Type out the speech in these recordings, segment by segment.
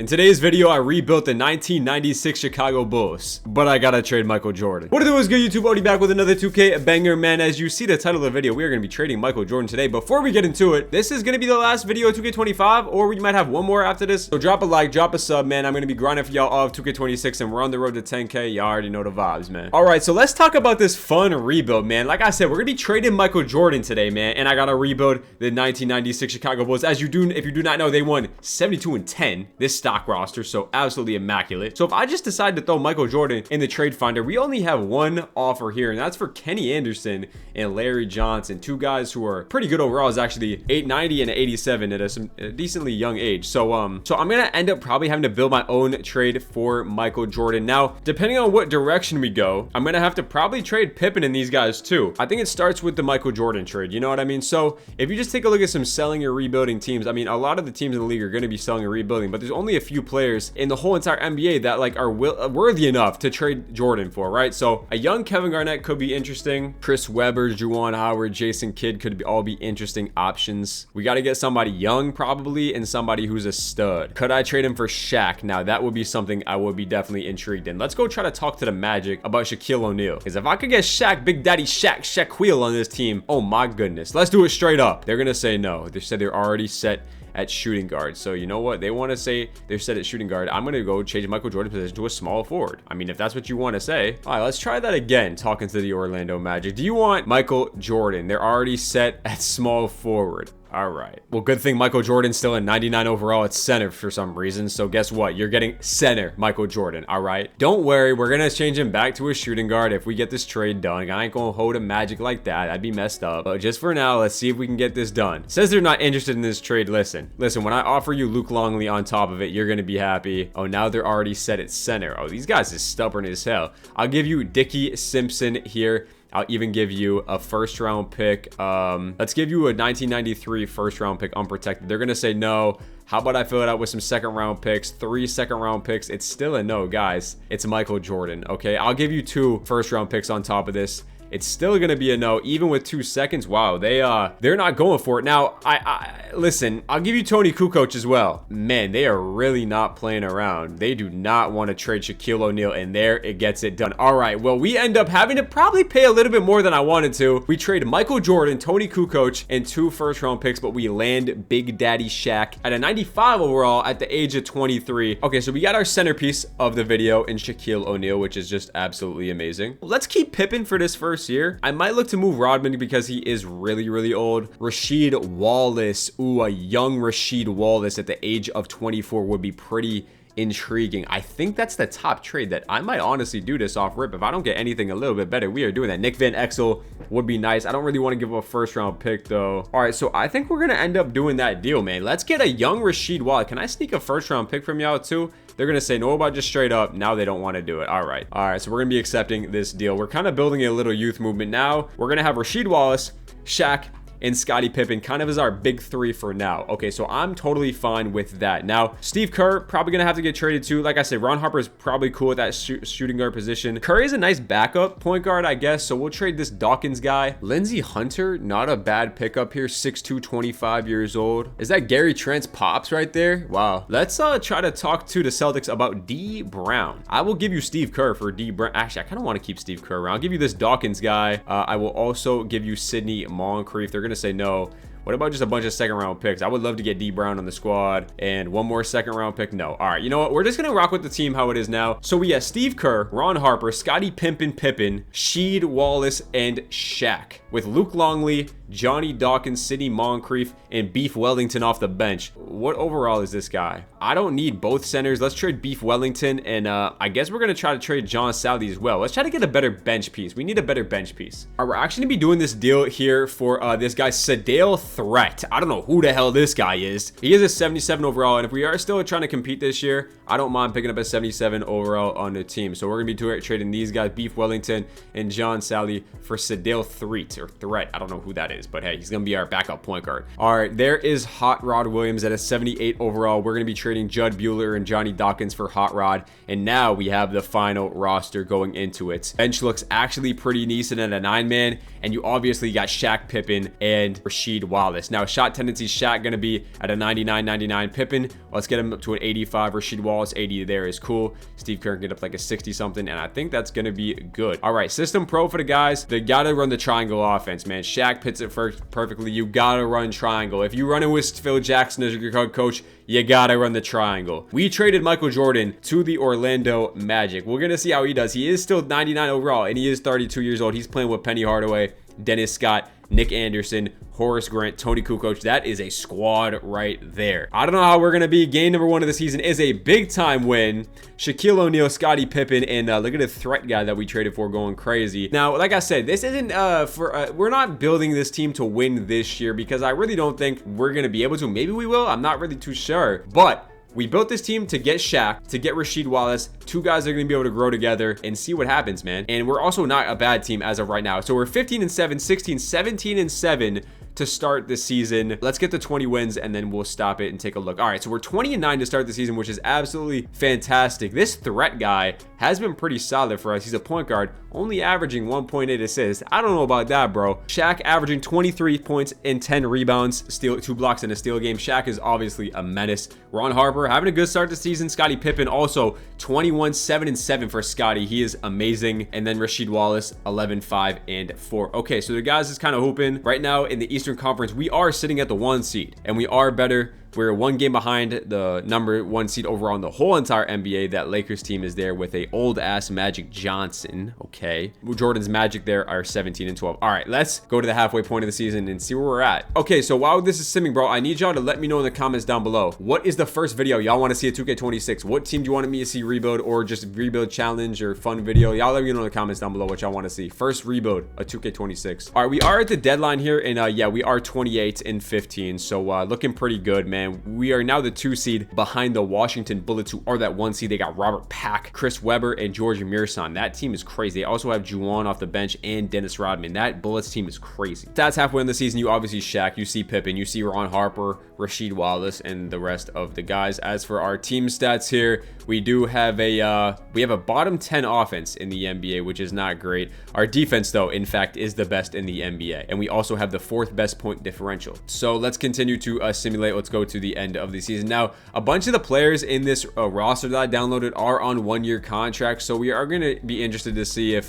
In today's video, I rebuilt the 1996 Chicago Bulls, but I gotta trade Michael Jordan. What is good, YouTube? Odie back with another 2K banger, man. As you see the title of the video, we are gonna be trading Michael Jordan today. Before we get into it, this is gonna be the last video of 2K25, or we might have one more after this. So drop a like, drop a sub, man. I'm gonna be grinding for y'all all of 2K26, and we're on the road to 10K. Y'all already know the vibes, man. All right, so let's talk about this fun rebuild, man. Like I said, we're gonna be trading Michael Jordan today, man, and I gotta rebuild the 1996 Chicago Bulls. As you do, if you do not know, they won 72-10. This stock roster, so absolutely immaculate. So if I just decide to throw Michael Jordan in the trade finder, we only have one offer here, and that's for Kenny Anderson and Larry Johnson, two guys who are pretty good overall. Is actually 890 and 87 at a decently young age. So I'm gonna end up probably having to build my own trade for Michael Jordan. Now, depending on what direction we go, I'm gonna have to probably trade Pippen and these guys too. I think it starts with the Michael Jordan trade, you know what I mean? So if you just take a look at some selling or rebuilding teams, I mean, a lot of the teams in the league are gonna be selling and rebuilding, but there's only a few players in the whole entire NBA that like are worthy enough to trade Jordan for, right? So a young Kevin Garnett could be interesting. Chris Webber, Juwan Howard, Jason Kidd could all be interesting options. We got to get somebody young probably, and somebody who's a stud. Could I trade him for Shaq? Now that would be something I would be definitely intrigued in. Let's go try to talk to the Magic about Shaquille O'Neal, because if I could get Shaq, Big Daddy Shaquille on this team, oh my goodness, let's do it straight up. They're gonna say no. They said they're already set at shooting guard. So you know what? They want to say they're set at shooting guard. I'm going to go change Michael Jordan's position to a small forward. I mean, if that's what you want to say. All right, let's try that again. Talking to the Orlando Magic. Do you want Michael Jordan? They're already set at small forward. All right. Well, good thing Michael Jordan's still in 99 overall at center for some reason. So guess what? You're getting center Michael Jordan. All right. Don't worry. We're going to change him back to a shooting guard if we get this trade done. I ain't going to hold a Magic like that. That'd be messed up. But just for now, let's see if we can get this done. Says they're not interested in this trade. Listen, when I offer you Luke Longley on top of it, you're going to be happy. Oh, now they're already set at center. Oh, these guys is stubborn as hell. I'll give you Dickie Simpson here. I'll even give you a first round pick. Let's give you a 1993 first round pick unprotected. They're going to say no. How about I fill it out with some second round picks, 3 second round picks? It's still a no, guys. It's Michael Jordan. Okay, I'll give you 2 first round picks on top of this. It's still gonna be a no, even with 2 seconds. Wow, they're not going for it. Now, listen, I'll give you Tony Kukoc as well. Man, they are really not playing around. They do not want to trade Shaquille O'Neal, and there it gets it done. All right, well, we end up having to probably pay a little bit more than I wanted to. We trade Michael Jordan, Tony Kukoc, and 2 first round picks, but we land Big Daddy Shaq at a 95 overall at the age of 23. Okay, so we got our centerpiece of the video in Shaquille O'Neal, which is just absolutely amazing. Let's keep Pippen for this first year. I might look to move Rodman because he is really old. Rasheed Wallace. Ooh, a young Rasheed Wallace at the age of 24 would be pretty intriguing. I think that's the top trade that I might honestly do this off rip. If I don't get anything a little bit better, we are doing that. Nick Van Exel would be nice. I don't really want to give up a first round pick though. All right, so I think we're gonna end up doing that deal, man. Let's get a young Rasheed Wallace. Can I sneak a first round pick from y'all too? They're gonna say no about just straight up. Now they don't want to do it. All right, so we're gonna be accepting this deal. We're kind of building a little youth movement now. We're gonna have Rasheed Wallace, Shaq, and Scottie Pippen kind of as our big 3 for now. Okay, so I'm totally fine with that. Now, Steve Kerr probably gonna have to get traded too. Like I said, Ron Harper is probably cool at that shooting guard position. Curry is a nice backup point guard, I guess, so we'll trade this Dawkins guy. Lindsey Hunter, not a bad pickup here, 6'2", 25 years old. Is that Gary Trent's pops right there? Wow. Let's try to talk to the Celtics about D Brown. I will give you Steve Kerr for D Brown. Actually, I kind of want to keep Steve Kerr around. I'll give you this Dawkins guy. I will also give you Sidney Moncrief. They're gonna say no. What about just a bunch of second round picks? I would love to get D Brown on the squad and one more second round pick. No. All right, you know what? We're just gonna rock with the team how it is now. So we have Steve Kerr, Ron Harper, Scottie Pippen, Rasheed Wallace, and Shaq, with Luke Longley, Johnny Dawkins, Sidney Moncrief, and Beef Wellington off the bench. What overall is this guy? I don't need both centers. Let's trade Beef Wellington, and I guess we're gonna try to trade John Sally as well. Let's try to get a better bench piece. We need a better bench piece. All right, we're actually gonna be doing this deal here for this guy Sedale Threat. I don't know who the hell this guy is. He is a 77 overall, and if we are still trying to compete this year, I don't mind picking up a 77 overall on the team. So we're gonna be trading these guys, Beef Wellington and John Sally, for Sedale Threat. I don't know who that is, but hey, he's gonna be our backup point guard. All right, there is Hot Rod Williams at a 78 overall. We're gonna be trading Judd Bueller and Johnny Dawkins for Hot Rod, and now we have the final roster going into it. Bench looks actually pretty decent at a 9-man, and you obviously got Shaq, Pippen, and Rasheed Wallace Wallace. Now, shot tendency, Shaq going to be at a 99-99. Pippen, let's get him up to an 85. Rasheed Wallace, 80 there is cool. Steve Kerr can get up like a 60 something, and I think that's going to be good. All right, system pro for the guys. They got to run the triangle offense, man. Shaq pits it perfectly. You got to run triangle. If you run it with Phil Jackson as your coach, you gotta run the triangle. We traded Michael Jordan to the Orlando Magic. We're gonna see how he does. He is still 99 overall, and he is 32 years old. He's playing with Penny Hardaway, Dennis Scott, Nick Anderson, Horace Grant, Tony Kukoc. That is a squad right there. I don't know how we're going to be. Game number 1 of the season is a big-time win. Shaquille O'Neal, Scottie Pippen, and look at the threat guy that we traded for going crazy. Now, like I said, this isn't we're not building this team to win this year because I really don't think we're going to be able to. Maybe we will. I'm not really too sure. But we built this team to get Shaq, to get Rasheed Wallace. 2 guys are going to be able to grow together and see what happens, man. And we're also not a bad team as of right now. So we're 15-7, 16, 17-7 to start the season. Let's get to 20 wins and then we'll stop it and take a look. All right, so we're 20-9 to start the season, which is absolutely fantastic. This threat guy has been pretty solid for us. He's a point guard, only averaging 1.8 assists. I don't know about that, bro. Shaq averaging 23 points and 10 rebounds, 2 blocks in a steal game. Shaq is obviously a menace. Ron Harper having a good start to the season. Scottie Pippen also 21, 7-7 for Scottie. He is amazing. And then Rasheed Wallace 11, 5, and 4. Okay, so the guys is kind of hooping right now in the Eastern Conference. We are sitting at the 1 seed and we are better. We're 1 game behind the number 1 seed overall in the whole entire NBA. That Lakers team is there with a old ass Magic Johnson. Okay, Jordan's Magic there are 17-12. All right, let's go to the halfway point of the season and see where we're at. Okay, so while this is simming, bro, I need y'all to let me know in the comments down below. What is the first video y'all want to see at 2K26? What team do you want me to see rebuild, or just rebuild challenge or fun video? Y'all let me know in the comments down below what y'all want to see. First rebuild a 2K26. All right, we are at the deadline here, and yeah, we are 28-15. So looking pretty good, man. We are now the 2 seed behind the Washington Bullets, who are that 1 seed. They got Robert Pack, Chris Webber, and George Mearson. That team is crazy. They also have Juwan off the bench and Dennis Rodman. That Bullets team is crazy. Stats halfway in the season, you obviously Shaq, you see Pippen, you see Ron Harper, Rasheed Wallace, and the rest of the guys. As for our team stats here, we do have a bottom 10 offense in the NBA, which is not great. Our defense, though, in fact, is the best in the NBA, and we also have the 4th best point differential. So let's continue to simulate. Let's go to the end of the season. Now, a bunch of the players in this roster that I downloaded are on 1-year contracts, so we are going to be interested to see if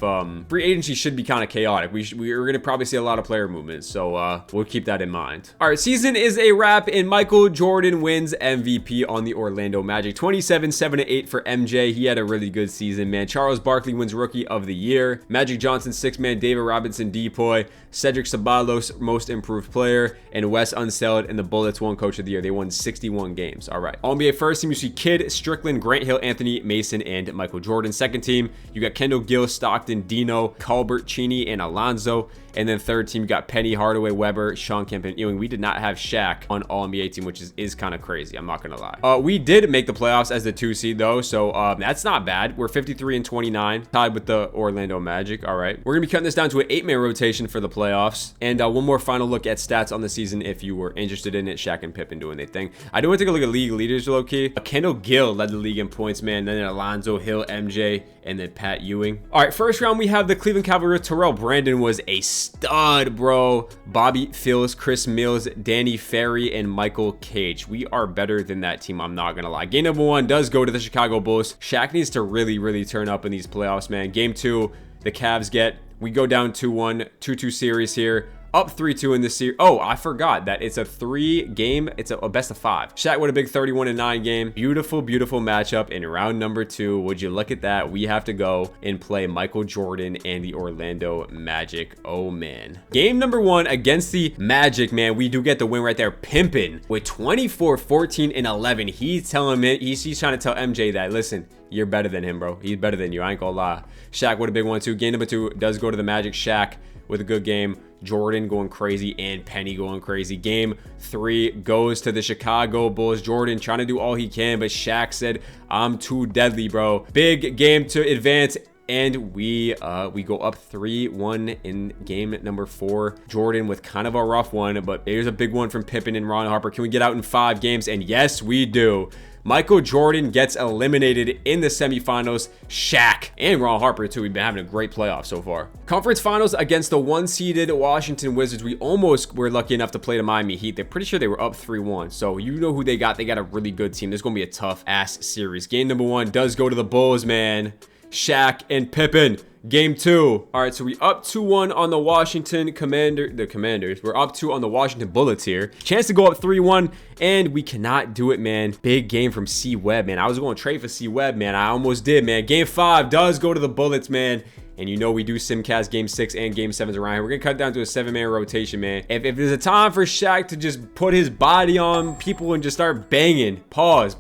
free agency should be kind of chaotic. We're going to probably see a lot of player movement, so we'll keep that in mind. All right, season is a wrap, and Michael Jordan wins MVP on the Orlando Magic. 27-7-8 for MJ. He had a really good season, man. Charles Barkley wins Rookie of the Year. Magic Johnson 6-man, David Robinson Depoy, Cedric Ceballos Most Improved Player, and Wes Unseld and the Bullets won Coach of the Year. They won 61 games. All right. All-NBA first team, you see Kidd, Strickland, Grant Hill, Anthony Mason, and Michael Jordan. Second team, you got Kendall Gill, Stockton, Dino, Colbert, Cheney, and Alonzo. And then third team, you got Penny, Hardaway, Weber, Sean Kemp, and Ewing. We did not have Shaq on All-NBA team, which is kind of crazy. I'm not going to lie. We did make the playoffs as the 2 seed, though, so that's not bad. We're 53-29, tied with the Orlando Magic. All right. We're going to be cutting this down to an 8-man rotation for the playoffs. And one more final look at stats on the season if you were interested in it. Shaq and Pippen doing their thing. I do want to take a look at league leaders, low-key. Kendall Gill led the league in points, man. Then Alonzo, Hill, MJ, and then Pat Ewing. All right, first round, we have the Cleveland Cavaliers. Terrell Brandon was a stud, bro. Bobby Phills, Chris Mills, Danny Ferry, and Michael Cage. We are better than that team, I'm not gonna lie. Game number 1 does go to the Chicago Bulls. Shaq needs to really turn up in these playoffs, man. Game 2, the Cavs we go down 2-1, 2-2 series here. Up 3-2 in this series. Oh, I forgot that it's a 3-game. It's a best of 5. Shaq with a big 31-9 game. Beautiful matchup in round number 2. Would you look at that? We have to go and play Michael Jordan and the Orlando Magic. Oh, man. Game number 1 against the Magic, man. We do get the win right there. Pimpin' with 24, 14, and 11. He's telling me, he's trying to tell MJ that, listen, you're better than him, bro. He's better than you. I ain't gonna lie. Shaq with a big 1-2. Game number 2 does go to the Magic. Shaq with a good game. Jordan going crazy and Penny going crazy. Game 3 goes to the Chicago Bulls. Jordan trying to do all he can, but Shaq said, I'm too deadly, bro. Big game to advance and we go up 3-1 in game number 4. Jordan with kind of a rough one, but there's a big one from Pippen and Ron Harper. Can we get out in 5 games? And yes, we do. Michael Jordan gets eliminated in the semifinals. Shaq and Ron Harper too. We've been having a great playoff so far. Conference finals against the 1-seeded Washington Wizards. We almost were lucky enough to play the Miami Heat. They're pretty sure they were up 3-1. So you know who they got. They got a really good team. This is going to be a tough ass series. Game number 1 does go to the Bulls, man. Shaq and Pippen. Game 2. All right, so we up 2-1 on the Washington Commanders. We're up 2 on the Washington Bullets here. Chance to go up 3-1, and we cannot do it, man. Big game from C. Webb, man. I was going to trade for C. Webb, man. I almost did, man. Game 5 does go to the Bullets, man. And you know we do simcast game 6 and game 7s around here. We're going to cut down to a 7-man rotation, man. If there's a time for Shaq to just put his body on people and just start banging, pause.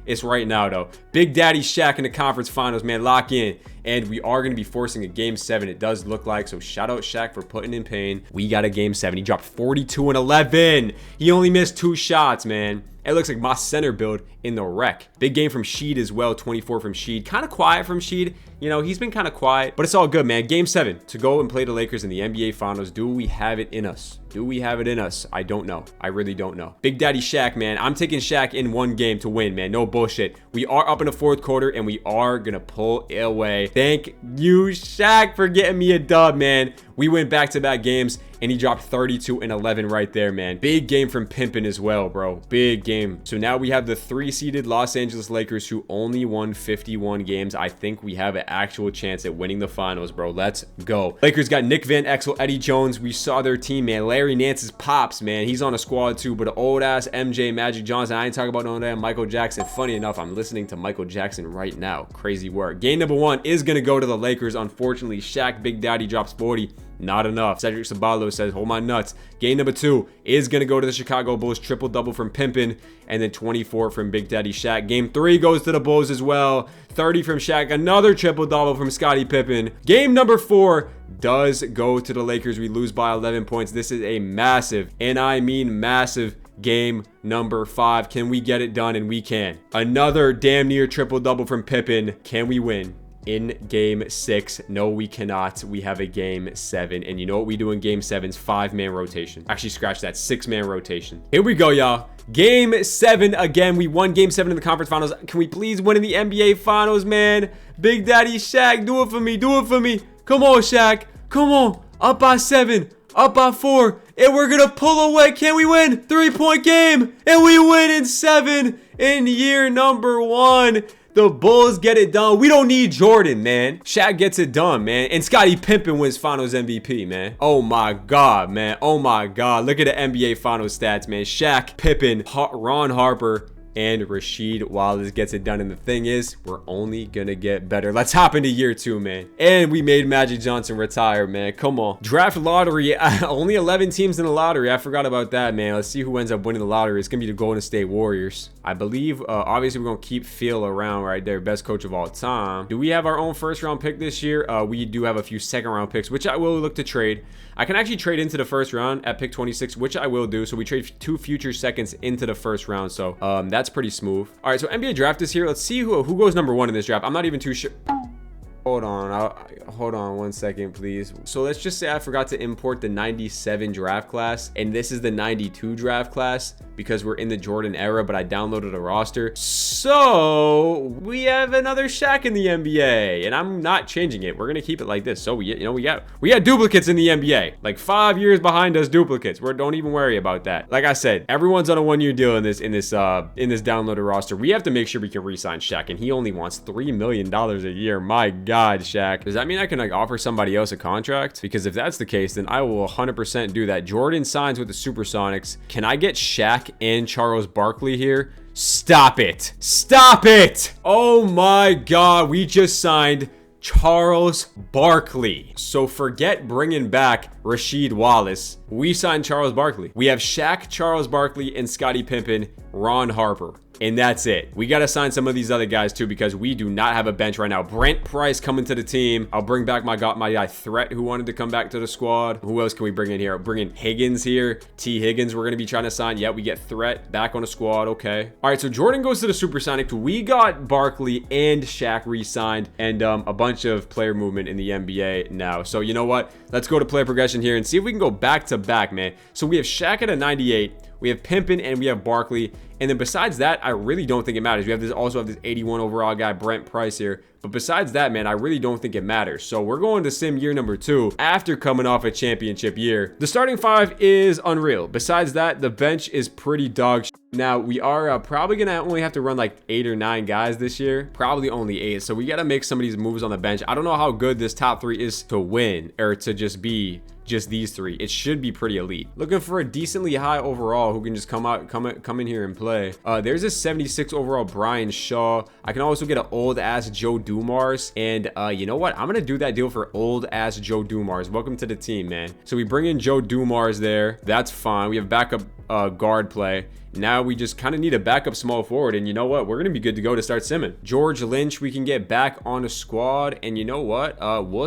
It's right now, though. Big Daddy Shaq in the conference finals, man. Lock in. And we are going to be forcing a game 7. It does look like. So shout out Shaq for putting in pain. We got a game 7. He dropped 42 and 11. He only missed 2 shots, man. It looks like my center build in the wreck. Big game from Sheed as well. 24 from Sheed. Kind of quiet from Sheed. You know, he's been kind of quiet, but it's all good, man. Game 7 to go and play the Lakers in the NBA Finals. Do we have it in us? Do we have it in us? I don't know. I really don't know. Big Daddy Shaq, man. I'm taking Shaq in 1 game to win, man. No bullshit. We are up in the 4th quarter, and we are going to pull it away. Thank you, Shaq, for getting me a dub, man. We went back-to-back games, and he dropped 32 and 11 right there, man. Big game from Pimpin as well, bro. Big game. So now we have the 3-seeded Los Angeles Lakers who only won 51 games. I think we have an actual chance at winning the finals, bro. Let's go. Lakers got Nick Van Exel, Eddie Jones. We saw their team, man. Larry Nance's pops, man. He's on a squad too, but old-ass MJ, Magic Johnson. I ain't talking about no damn Michael Jackson. Funny enough, I'm listening to Michael Jackson right now. Crazy work. Game number 1 is going to go to the Lakers. Unfortunately, Shaq, Big Daddy drops 40. Not enough. Cedric Saballo says, hold my nuts. Game number 2 is going to go to the Chicago Bulls. Triple-double from Pimpin, and then 24 from Big Daddy Shaq. Game 3 goes to the Bulls as well. 30 from Shaq. Another triple-double from Scottie Pippen. Game number 4 does go to the Lakers. We lose by 11 points. This is a massive, and I mean massive, game number 5. Can we get it done? And we can. Another damn near triple-double from Pippen. Can we win? In game 6, no, we cannot. We have a game 7, and you know what we do in game 7's 5-man rotation. Actually, scratch that, 6-man rotation. Here we go, y'all. Game 7 again. We won game 7 in the conference finals. Can we please win in the NBA finals, man? Big Daddy Shaq, do it for me. Do it for me. Come on, Shaq. Come on. Up by 7. Up by 4. And we're gonna pull away. Can we win? 3-point game. And we win in 7 in year number 1. The Bulls get it done. We don't need Jordan, man. Shaq gets it done, man. And Scottie Pippen wins Finals MVP, man. Oh my God, man. Oh my God. Look at the NBA Finals stats, man. Shaq, Pippen, Ron Harper, and Rasheed Wallace gets it done. And the thing is, we're only gonna get better. Let's hop into year 2, man. And we made Magic Johnson retire, man. Come on. Draft lottery. Only 11 teams in the lottery. I forgot about that, man. Let's see who ends up winning the lottery. It's gonna be the Golden State Warriors. I believe, obviously, we're gonna keep Phil around right there. Best coach of all time. Do we have our own 1st-round pick this year? We do have a few 2nd-round picks, which I will look to trade. I can actually trade into the 1st round at pick 26, which I will do. So we trade 2 future seconds into the 1st round. So that's pretty smooth. All right, so NBA draft is here. Let's see who goes number 1 in this draft. I'm not even too sure. Hold on. Hold on 1 second, please. So let's just say I forgot to import the 97 draft class, and this is the 92 draft class because we're in the Jordan era, but I downloaded a roster. So we have another Shaq in the NBA, and I'm not changing it. We're gonna keep it like this. So we got duplicates in the NBA, like 5 years behind us duplicates. Don't even worry about that. Like I said, everyone's on a 1-year deal in this downloaded roster. We have to make sure we can re-sign Shaq, and he only wants $3 million a year. My God, Shaq. Does that mean I can like offer somebody else a contract? Because if that's the case, then I will 100% do that. Jordan signs with the Supersonics. Can I get Shaq and Charles Barkley here? Stop it. Stop it. Oh my God. We just signed Charles Barkley. So forget bringing back Rasheed Wallace. We signed Charles Barkley. We have Shaq, Charles Barkley, and Scottie Pippen, Ron Harper. And that's it. We got to sign some of these other guys too because we do not have a bench right now. Brent Price coming to the team. I'll bring back my guy Threat who wanted to come back to the squad. Who else can we bring in here? I'll bring in Higgins here. T. Higgins we're going to be trying to sign. Yeah, we get Threat back on the squad. Okay. All right, so Jordan goes to the Supersonics. We got Barkley and Shaq re-signed and a bunch of player movement in the NBA now. So you know what? Let's go to player progression here and see if we can go back to back, man. So we have Shaq at a 98. We have Pimpin and we have Barkley. And then besides that, I really don't think it matters. We have this 81 overall guy, Brent Price here. But besides that, man, I really don't think it matters. So we're going to sim year number 2 after coming off a championship year. The starting 5 is unreal. Besides that, the bench is pretty dog shit. Now, we are probably going to only have to run like 8 or 9 guys this year. Probably only 8. So we got to make some of these moves on the bench. I don't know how good this top 3 is to win or to just be just these 3. It should be pretty elite. Looking for a decently high overall who can just come in here and play. There's a 76 overall Brian Shaw. I can also get an old ass Joe Dumars. And you know what? I'm gonna do that deal for old ass Joe Dumars. Welcome to the team, man. So we bring in Joe Dumars there. That's fine. We have backup guard play. Now we just kind of need a backup small forward, and you know what? We're gonna be good to go to start simming. George Lynch, we can get back on the squad, and you know what?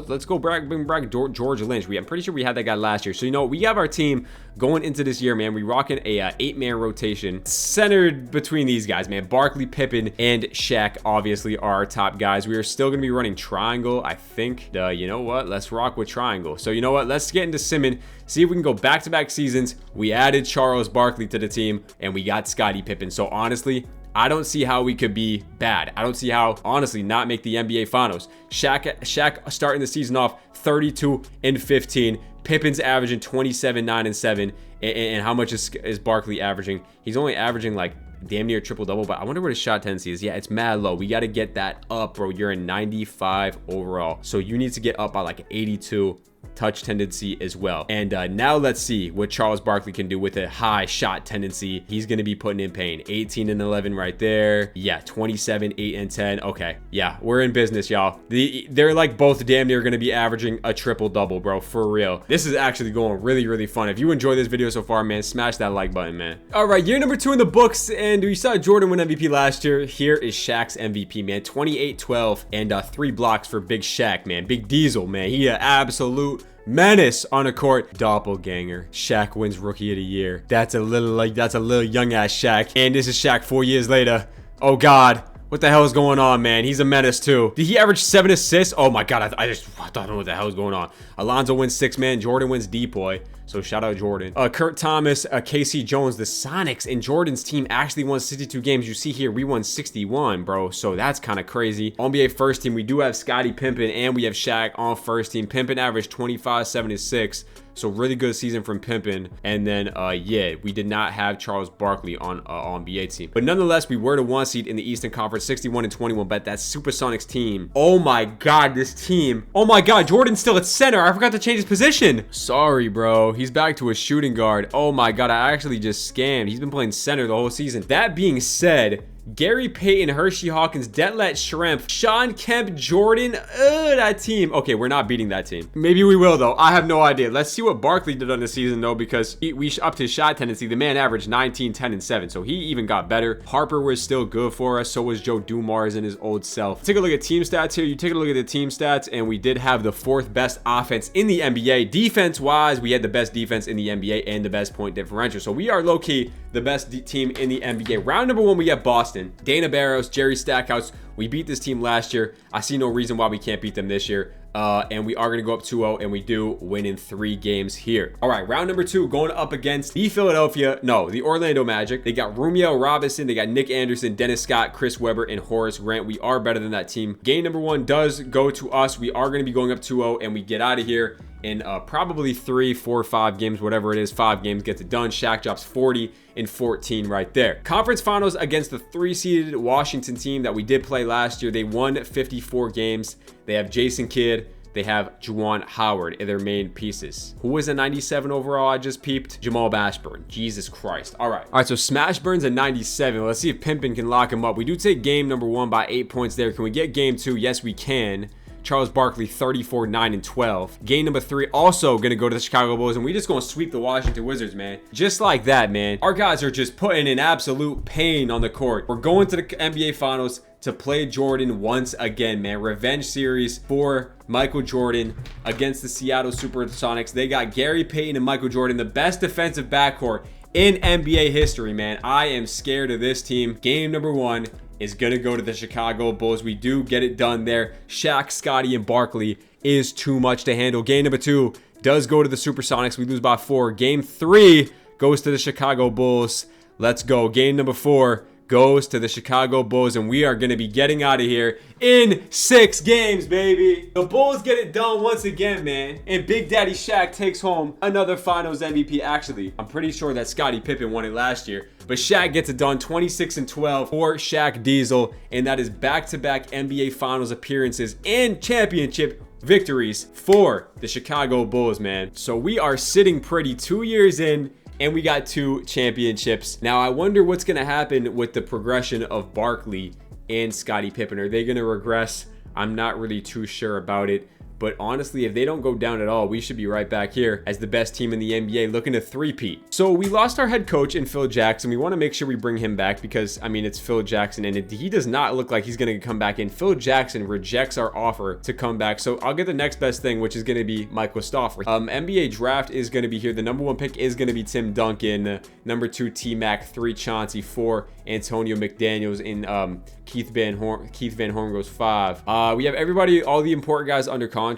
Let's go bring back George Lynch. I'm pretty sure we had that guy last year. So you know, we have our team going into this year, man. We rocking a 8-man rotation centered between these guys, man. Barkley, Pippen, and Shaq obviously are our top guys. We are still gonna be running triangle, I think. You know what? Let's rock with triangle. So you know what? Let's get into simming. See if we can go back-to-back seasons. We added Charles Barkley to the team, and we got Scottie Pippen. So honestly, I don't see how we could be bad. I don't see how, honestly, not make the NBA Finals. Shaq starting the season off 32 and 15. Pippen's averaging 27, 9, and 7. And how much is Barkley averaging? He's only averaging like damn near triple-double, but I wonder what his shot tendency is. Yeah, it's mad low. We got to get that up, bro. You're a 95 overall. So you need to get up by like 82 touch tendency as well. And now let's see what Charles Barkley can do with a high shot tendency. He's going to be putting in pain. 18 and 11 right there. Yeah, 27, 8 and 10. Okay, yeah, we're in business, y'all. They're like both damn near going to be averaging a triple-double, bro, for real. This is actually going really, really fun. If you enjoyed this video so far, man, smash that like button, man. All right, year number 2 in the books, and we saw Jordan win MVP last year. Here is Shaq's MVP, man. 28, 12, and 3 blocks for Big Shaq, man. Big Diesel, man. He an absolute menace on a court. Doppelganger. Shaq wins Rookie of the Year. That's a little young ass Shaq. And this is Shaq 4 years later. Oh God. What the hell is going on, man? He's a menace too. Did he average 7 assists? Oh my God, I don't know what the hell is going on. Alonzo wins 6-man. Jordan wins Depoy. So shout out Jordan. Kurt Thomas, KC Jones, the Sonics and Jordan's team actually won 62 games. You see here, we won 61, bro. So that's kind of crazy. NBA first team, we do have Scottie Pippen and we have Shaq on first team. Pippen averaged 25, 7 and 6. So really good season from Pippen. And then, yeah, we did not have Charles Barkley on NBA team. But nonetheless, we were the 1 seed in the Eastern Conference, 61 and 21. But that Supersonics team, oh my God, this team. Oh my God, Jordan's still at center. I forgot to change his position. Sorry, bro. He's back to a shooting guard. Oh my God, I actually just scammed. He's been playing center the whole season. That being said, Gary Payton, Hershey Hawkins, Detlef Schrempf, Sean Kemp, Jordan, that team. Okay, we're not beating that team. Maybe we will though. I have no idea. Let's see what Barkley did on the season though, because we upped his shot tendency. The man averaged 19, 10, and 7, so he even got better. Harper was still good for us. So was Joe Dumars and his old self. Take a look at team stats here. You take a look at the team stats, and we did have the 4th best offense in the NBA. Defense-wise, we had the best defense in the NBA and the best point differential. So we are low-key the best team in the NBA. Round number 1, we have Boston. Dana Barros, Jerry Stackhouse. We beat this team last year. I see no reason why we can't beat them this year. And we are going to go up 2-0, and we do win in 3 games here. All right, round number 2, going up against the Orlando Magic. They got Rumiel Robinson, they got Nick Anderson, Dennis Scott, Chris Webber, and Horace Grant. We are better than that team. Game number 1 does go to us. We are going to be going up 2-0, and we get out of here in probably 3, 4, 5 games, whatever it is. 5 games gets it done. Shaq drops 40 and 14 right there. Conference finals against the 3-seeded Washington team that we did play last year. They won 54 games. They have Jason Kidd. They have Juwan Howard in their main pieces. Who was a 97 overall? I just peeped. Jamal Bashburn. Jesus Christ. All right, so Smashburn's a 97. Let's see if Pimpin can lock him up. We do take game number 1 by 8 points there. Can we get game 2? Yes, we can. Charles Barkley 34, 9, and 12. Game number 3 also gonna go to the Chicago Bulls, and we just gonna sweep the Washington Wizards, man. Just like that, man. Our guys are just putting in absolute pain on the court. We're going to the NBA Finals to play Jordan once again, man. Revenge series for Michael Jordan against the Seattle Supersonics. They got Gary Payton and Michael Jordan, the best defensive backcourt in NBA history, man. I am scared of this team. Game number 1 is gonna go to the Chicago Bulls. We do get it done there. Shaq, Scottie, and Barkley is too much to handle. Game number 2 does go to the Supersonics. We lose by 4. Game 3 goes to the Chicago Bulls. Let's go. Game number 4 goes to the Chicago Bulls, and we are going to be getting out of here in 6 games, baby. The Bulls get it done once again, man. And Big Daddy Shaq takes home another Finals MVP. Actually, I'm pretty sure that Scottie Pippen won it last year, but Shaq gets it done, 26 and 12 for Shaq Diesel, and that is back-to-back NBA Finals appearances and championship victories for the Chicago Bulls, man. So we are sitting pretty 2 years in, and we got 2 championships. Now, I wonder what's going to happen with the progression of Barkley and Scottie Pippen. Are they going to regress? I'm not really too sure about it. But honestly, if they don't go down at all, we should be right back here as the best team in the NBA looking to three-peat. So we lost our head coach in Phil Jackson. We want to make sure we bring him back because, I mean, it's Phil Jackson and he does not look like he's going to come back in. Phil Jackson rejects our offer to come back. So I'll get the next best thing, which is going to be Michael Stauffer. NBA draft is going to be here. The number 1 pick is going to be Tim Duncan. Number 2, T-Mac. 3, Chauncey. 4, Antonio McDaniels. And Keith Van Horn goes 5. We have everybody, all the important guys under contract.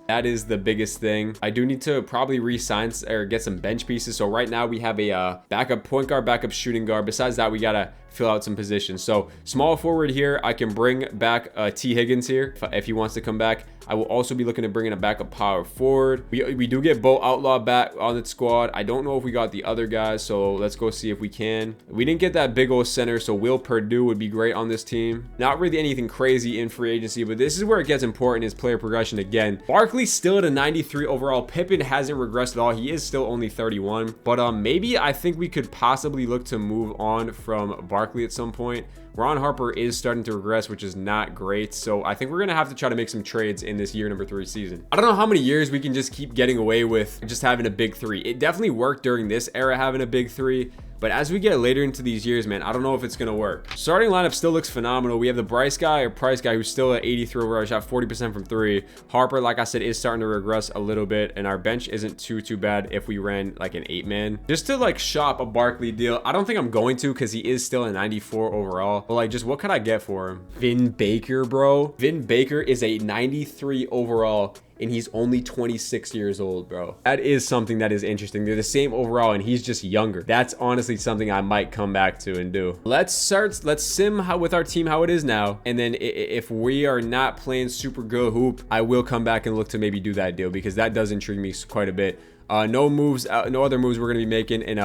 That is the biggest thing. I do need to probably re-sign or get some bench pieces. So right now we have a backup point guard, backup shooting guard. Besides that, we gotta fill out some positions. So small forward here, I can bring back T. Higgins here if he wants to come back. I will also be looking to bring in a backup power forward. We do get Bo Outlaw back on the squad. I don't know if we got the other guys, so let's go see if we can. We didn't get that big old center, so Will Perdue would be great on this team. Not really anything crazy in free agency, but this is where it gets important, is player progression again. Barkley's still at a 93 overall. Pippen hasn't regressed at all. He is still only 31, but maybe I think we could possibly look to move on from Barkley at some point. Ron Harper is starting to regress, which is not great. So I think we're going to have to try to make some trades in this year number 3 season. I don't know how many years we can just keep getting away with just having a big 3. It definitely worked during this era, having a big 3. But as we get later into these years, man, I don't know if it's going to work. Starting lineup still looks phenomenal. We have the Price guy who's still at 83 overall, shot 40% from 3. Harper, like I said, is starting to regress a little bit. And our bench isn't too bad if we ran like an 8-man. Just to like shop a Barkley deal. I don't think I'm going to because he is still a 94 overall. But like, just what could I get for him? Vin Baker, bro. Vin Baker is a 93 overall. And he's only 26 years old, bro. That is something that is interesting. They're the same overall, and he's just younger. That's honestly something I might come back to and do. Let's sim with our team how it is now. And then if we are not playing super good hoop, I will come back and look to maybe do that deal because that does intrigue me quite a bit. No other moves we're gonna be making, and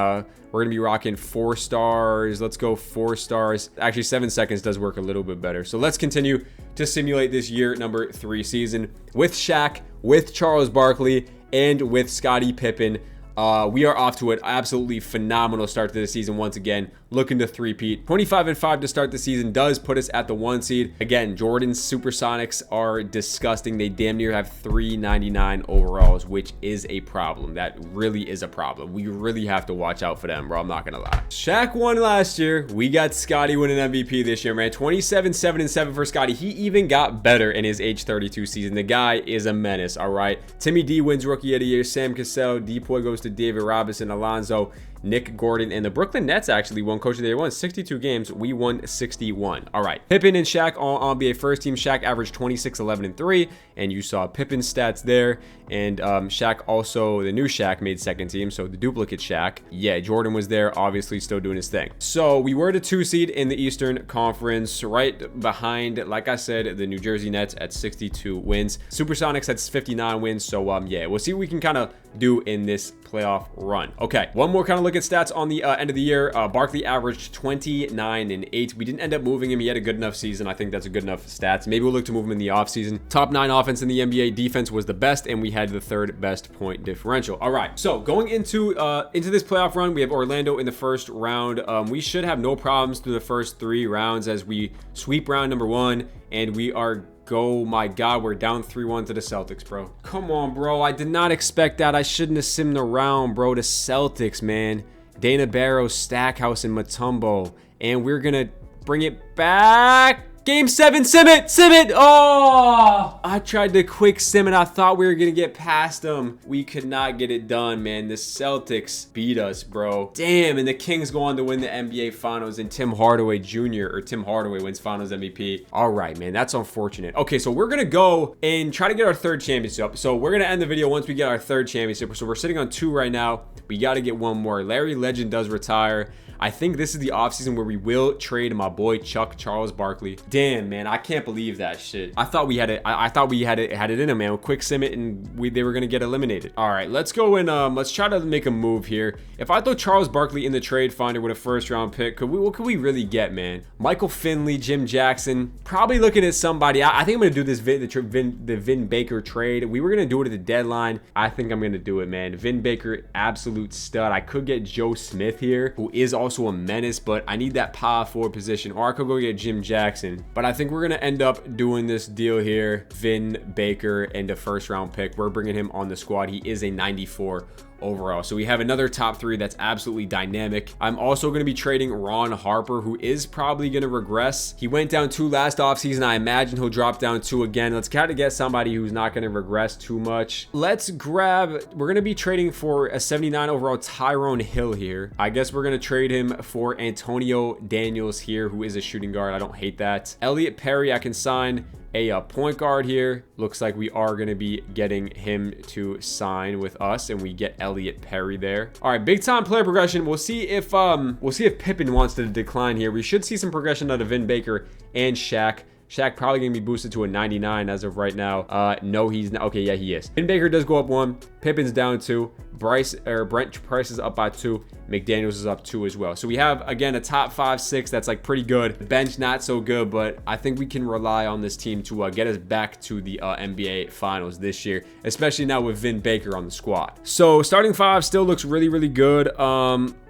we're gonna be rocking 4 stars. Let's go 4 stars. Actually, 7 seconds does work a little bit better. So let's continue to simulate this year number 3 season with Shaq, with Charles Barkley, and with Scottie Pippen. We are off to an absolutely phenomenal start to the season once again, looking to three-peat. 25-5 to start the season does put us at the 1 seed. Again, Jordan's Supersonics are disgusting. They damn near have 399 overalls, which is a problem. That really is a problem. We really have to watch out for them, bro. I'm not gonna lie. Shaq won last year. We got Scottie winning MVP this year, man. 27, 7, and 7 for Scottie. He even got better in his age 32 season. The guy is a menace, all right? Timmy D wins Rookie of the Year. Sam Cassell. Depoy goes to David Robinson, Alonzo, Nick Gordon, and the Brooklyn Nets actually won Coach of the Year. Won 62 games. We won 61. All right. Pippen and Shaq all NBA first team. Shaq averaged 26, 11, and 3. And you saw Pippen's stats there. And Shaq also, the new Shaq made second team. So the duplicate Shaq. Yeah, Jordan was there, obviously still doing his thing. So we were the 2 seed in the Eastern Conference, right behind, like I said, the New Jersey Nets at 62 wins. Supersonics had 59 wins. So yeah, we'll see what we can kind of do in this playoff run. Okay, one more kind of look at stats on the end of the year. Barkley averaged 29 and 8. We didn't end up moving him. He had a good enough season. I think that's a good enough stats. Maybe we'll look to move him in the offseason. Top 9 offense in the NBA. Defense was the best, and we had the 3rd best point differential. All right, so going into this playoff run, we have Orlando in the first round. We should have no problems through the first 3 rounds as we sweep round number 1 and we are go. My God, we're down 3-1 to the Celtics, bro. Come on, bro. I did not expect that. I shouldn't have simmed around, bro. The Celtics, man. Dana Barros, Stackhouse, and Mutombo. And we're going to bring it back. Game 7, sim it, sim it. Oh, I tried to quick sim and I thought we were going to get past them. We could not get it done, man. The Celtics beat us, bro. Damn, and the Kings go on to win the NBA Finals, and Tim Hardaway wins Finals MVP. All right, man, that's unfortunate. Okay, so we're going to go and try to get our third championship. So we're going to end the video once we get our third championship. So we're sitting on 2 right now. We got to get one more. Larry Legend does retire. I think this is the offseason where we will trade my boy Chuck Charles Barkley. Damn, man, I can't believe that shit. I thought we had it. I thought we had it in him, man. We'll quick sim it and they were gonna get eliminated. All right, let's go and let's try to make a move here. If I throw Charles Barkley in the trade finder with a first-round pick, what could we really get, man? Michael Finley, Jim Jackson. Probably looking at somebody. I think I'm gonna do this the Vin Baker trade. We were gonna do it at the deadline. I think I'm gonna do it, man. Vin Baker, absolute stud. I could get Joe Smith here, who is also a menace, but I need that power forward position, or I could go get Jim Jackson. But I think we're gonna end up doing this deal here. Vin Baker and a first-round pick. We're bringing him on the squad. He is a 94 overall. So we have another top 3 that's absolutely dynamic. I'm also going to be trading Ron Harper, who is probably going to regress. He went down 2 last offseason. I imagine he'll drop down 2 again. Let's kind of get somebody who's not going to regress too much. Let's grab, we're going to be trading for a 79 overall Tyrone Hill here. I guess we're going to trade him for Antonio Daniels here, who is a shooting guard. I don't hate that. Elliot Perry, I can sign a point guard here. Looks like we are going to be getting him to sign with us, and we get Elliot Perry there. All right, big time player progression. We'll see if Pippen wants to decline here. We should see some progression out of Vin Baker and Shaq. Shaq probably going to be boosted to a 99 as of right now. No, he's not. Okay, yeah, he is. Vin Baker does go up 1. Pippen's down 2. Brent Price is up by 2. McDaniels is up 2 as well. So we have, again, a top 5-6 that's like pretty good. Bench not so good, but I think we can rely on this team to get us back to the NBA Finals this year, especially now with Vin Baker on the squad. So starting 5 still looks really, really good.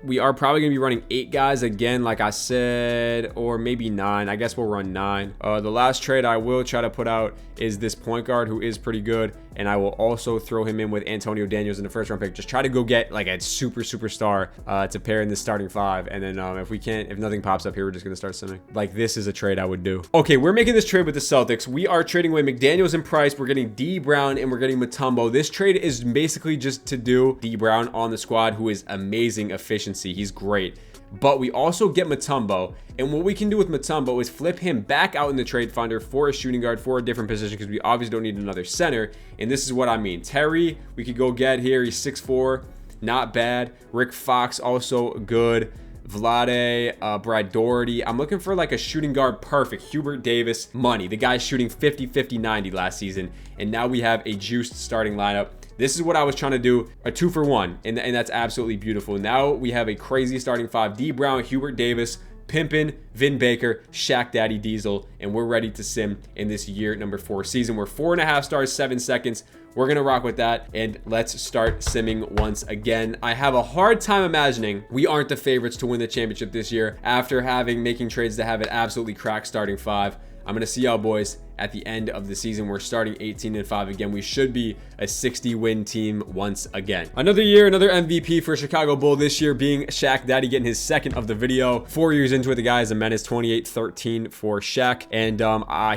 We are probably going to be running 8 guys again, like I said, or maybe 9. I guess we'll run 9. The last trade I will try to put out is this point guard who is pretty good, and I will also throw him in with Antonio Daniels in the first round pick. Just try to go get like a superstar to pair in the starting 5, and then if nothing pops up here, we're just gonna start simming. Like, this is a trade I would do. Okay, we're making this trade with the Celtics. We are trading away McDaniels and Price. We're getting D Brown and we're getting Mutombo. This trade is basically just to do D Brown on the squad, who is amazing efficiency. He's great. But we also get Mutombo, and what we can do with Mutombo is flip him back out in the trade finder for a shooting guard for a different position, because we obviously don't need another center. And this is what I mean. Terry, we could go get here. He's 6'4", not bad. Rick Fox, also good. Vlade, Brad Doherty. I'm looking for like a shooting guard. Perfect. Hubert Davis, money. The guy's shooting 50, 50, 90 last season, and now we have a juiced starting lineup. This is what I was trying to do, a 2-for-1, and that's absolutely beautiful. Now we have a crazy starting 5. D Brown, Hubert Davis, Pimpin, Vin Baker, Shaq Daddy Diesel, and we're ready to sim in this year number 4 season. We're 4.5 stars, 7 seconds. We're gonna rock with that, and let's start simming once again. I have a hard time imagining we aren't the favorites to win the championship this year after making trades to have an absolutely cracked starting 5. I'm gonna see y'all boys at the end of the season. We're starting 18-5 again. We should be a 60-win team once again. Another year, another MVP for Chicago Bull, this year being Shaq Daddy, getting his 2nd of the video. 4 years into it, the guy is a menace. 28-13 for Shaq, and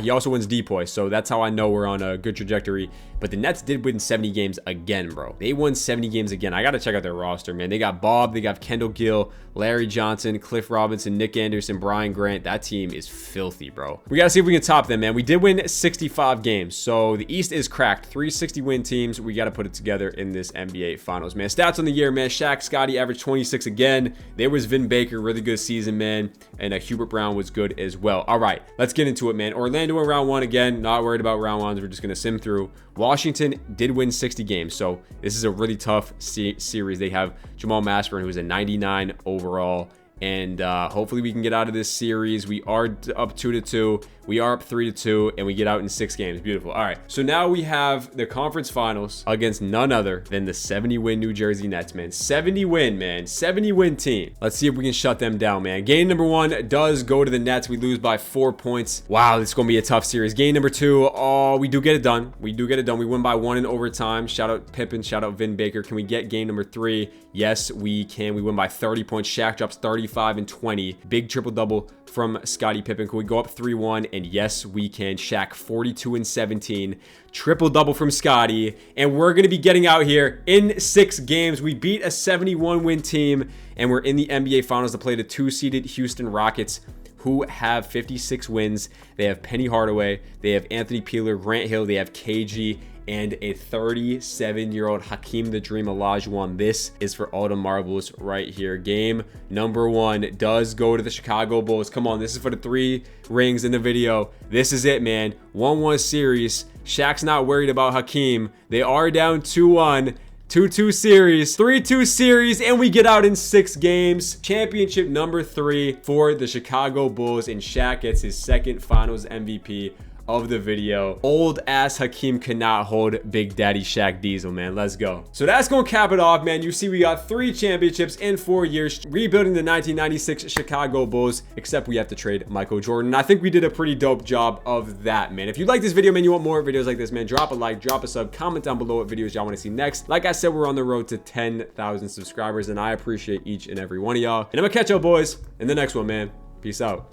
he also wins DPOY, so that's how I know we're on a good trajectory. But the Nets did win 70 games again, bro. They won 70 games again. I gotta check out their roster, man. They got Bob, they got Kendall Gill, Larry Johnson, Cliff Robinson, Nick Anderson, Brian Grant. That team is filthy, bro. We gotta see if we can top them, man. We did win 65 games, so the East is cracked. 3 60-win teams. We gotta put it together in this NBA Finals, man. Stats on the year, man. Shaq, Scotty averaged 26 again. There was Vin Baker, really good season, man. And Hubert Brown was good as well. All right, let's get into it, man. Orlando in round 1 again. Not worried about round 1s. We're just gonna sim through. Washington did win 60 games, so this is a really tough series. They have Jamal Mashburn, who's a 99 overall, and hopefully we can get out of this series. We are up 2-2. We are up 3-2, and we get out in 6 games. Beautiful. All right, so now we have the conference finals against none other than the 70-win New Jersey Nets, man. 70-win, man. 70-win team. Let's see if we can shut them down, man. Game number 1 does go to the Nets. We lose by 4 points. Wow, this is going to be a tough series. Game number 2, oh, we do get it done. We do get it done. We win by 1 in overtime. Shout out Pippen. Shout out Vin Baker. Can we get game number 3? Yes, we can. We win by 30 points. Shaq drops 35 and 20. Big triple-double from Scottie Pippen. Can we go up 3-1? And yes, we can. Shaq 42 and 17. Triple-double from Scottie. And we're going to be getting out here in 6 games. We beat a 71-win team, and we're in the NBA Finals to play the 2-seeded Houston Rockets, who have 56 wins. They have Penny Hardaway. They have Anthony Peeler, Grant Hill. They have KG, and a 37-year-old Hakeem the Dream Olajuwon. This is for all the marbles right here. Game number 1 does go to the Chicago Bulls. Come on, this is for the 3 rings in the video. This is it, man. 1-1 series. Shaq's not worried about Hakeem. They are down 2-1. 2-2 series, 3-2 series, and we get out in 6 games. Championship number 3 for the Chicago Bulls, and Shaq gets his 2nd Finals MVP of the video. Old ass Hakeem cannot hold Big Daddy Shaq Diesel, man. Let's go. So that's gonna cap it off, man. You see, we got 3 championships in 4 years, rebuilding the 1996 Chicago Bulls, except we have to trade Michael Jordan. I think we did a pretty dope job of that, man. If you like this video, man, you want more videos like this, man, drop a like, drop a sub, comment down below what videos y'all want to see next. Like I said, we're on the road to 10,000 subscribers, and I appreciate each and every one of y'all. And I'm gonna catch y'all boys in the next one, man. Peace out.